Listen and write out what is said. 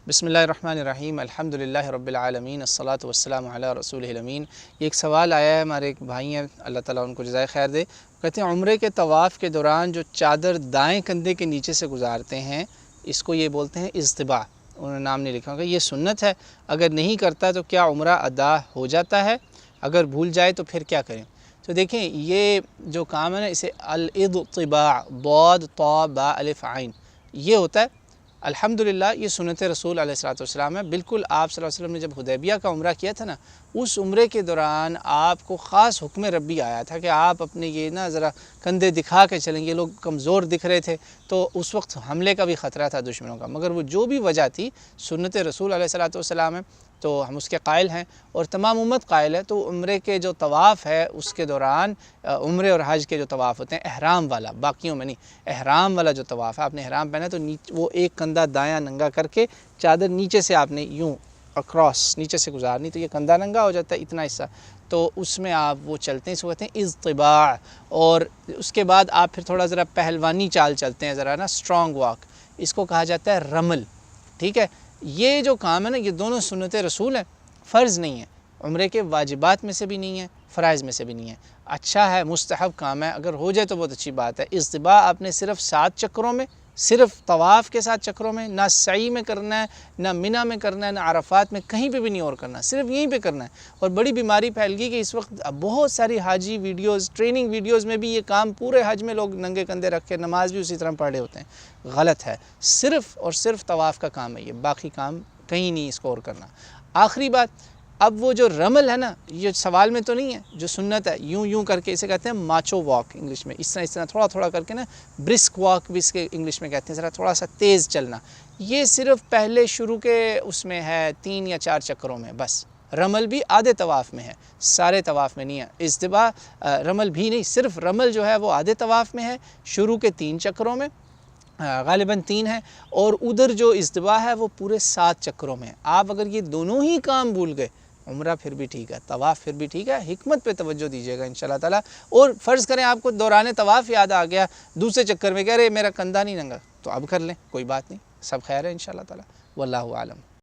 बिस्मिल्लाहिर्रहमानिर्रहीम अल्हम्दुलिल्लाहि रब्बिल आलमीन अस्सलातु वस्सलामु अला रसूलिहिल अमीन। ये एक सवाल आया है, हमारे एक भाई हैं, अल्लाह ताला उनको जज़ाए खैर दे। कहते हैं उम्रे के तवाफ़ के दौरान जो चादर दाएं कंधे के नीचे से गुजारते हैं, इसको ये बोलते हैं इज़्तिबा। उन्होंने नाम नहीं लिखा होगा। ये सुन्नत है, अगर नहीं करता तो क्या उम्रा अदा हो जाता है? अगर भूल जाए तो फिर क्या करें? तो देखें, ये जो काम है ना, इसे अल-इज़्तिबा, दौद तौ बा अलिफ आइन, ये होता है। अल्हम्दुलिल्लाह ये सुन्नत रसूल अलैहिस्सलातु वस्सलाम है। बिल्कुल आप सल्लल्लाहु अलैहि वसल्लम ने जब हुदैबिया का उम्रा किया था ना, उस उम्रे के दौरान आपको ख़ास हुक्म रब्बी आया था कि आप अपने ये ना ज़रा कंधे दिखा के चलेंगे। लोग कमज़ोर दिख रहे थे, तो उस वक्त हमले का भी ख़तरा था दुश्मनों का, मगर वो जो भी वजह थी, सुन्नत रसूल अलैहिस्सलातु वस्सलाम है, तो हम उसके कायल हैं और तमाम उम्मत कायल है। तो उम्रे के जो तवाफ़ है उसके दौरान, उम्रे और हज के जो तवाफ़ होते हैं अहराम वाला, बाकियों में नहीं, अहराम वाला जो तवाफ़ है, आपने अहराम पहना तो वो एक कंधा दायां नंगा करके चादर नीचे से आपने यूँ अक्रॉस नीचे से गुजारनी, तो ये कंधा नंगा हो जाता है इतना हिस्सा, तो उसमें आप वो चलते हैं, इसको कहते हैं इज़्तिबा। और उसके बाद आप फिर थोड़ा ज़रा पहलवानी चाल चलते हैं, ज़रा ना स्ट्रॉन्ग वॉक, इसको कहा जाता है रमल। ठीक है, ये जो काम है ना, ये दोनों सुन्नत रसूल हैं, फ़र्ज़ नहीं है, उम्रे के वाजिबात में से भी नहीं है, फ़राइज़ में से भी नहीं है। अच्छा है, मुस्तहब काम है, अगर हो जाए तो बहुत अच्छी बात है। इज़्तिबा आपने सिर्फ़ 7 चक्रों में, सिर्फ़ तवाफ़ के 7 चक्रों में, ना सई में करना है, ना मिना में करना है, ना अरफ़ात में, कहीं पे भी नहीं और करना, सिर्फ यहीं पे करना है। और बड़ी बीमारी फैल गई कि इस वक्त बहुत सारी हाजी वीडियोज़, ट्रेनिंग वीडियोज़ में भी ये काम, पूरे हज में लोग नंगे कंधे रख के नमाज भी उसी तरह पढ़ रहे होते हैं। गलत है, सिर्फ़ और सिर्फ तवाफ़ का काम है ये, बाकी काम कहीं नहीं इसको और करना। आखिरी बात, अब वो जो रमल है ना, ये सवाल में तो नहीं है, जो सुन्नत है, यूं यूं करके, इसे कहते हैं माचो वॉक इंग्लिश में, इस तरह थोड़ा थोड़ा करके ना, ब्रिस्क वॉक भी इसके इंग्लिश में कहते हैं, ज़रा थोड़ा सा तेज़ चलना। ये सिर्फ़ पहले शुरू के उसमें है 3 या 4 चक्रों में बस। रमल भी आधे तवाफ़ में है, सारे तवाफ़ में नहीं है। इज़्तिबा रमल भी नहीं, सिर्फ रमल जो है वो आधे तवाफ़ में है, शुरू के 3 चक्रों में, गालिबन 3 है, और उधर जो इज़्तिबा है वो पूरे 7 चक्रों में है। आप अगर ये दोनों ही काम भूल गए, उम्रा फिर भी ठीक है, तवाफ़ फिर भी ठीक है। हिकमत पे तवज्जो दीजिएगा इंशाअल्लाह ताला। और फ़र्ज़ करें आपको दौरान तवाफ़ याद आ गया दूसरे चक्कर में, कह रहे मेरा कंधा नहीं नंगा, तो अब कर लें, कोई बात नहीं, सब खैर है इंशाअल्लाह ताला। वल्लाहु आलम।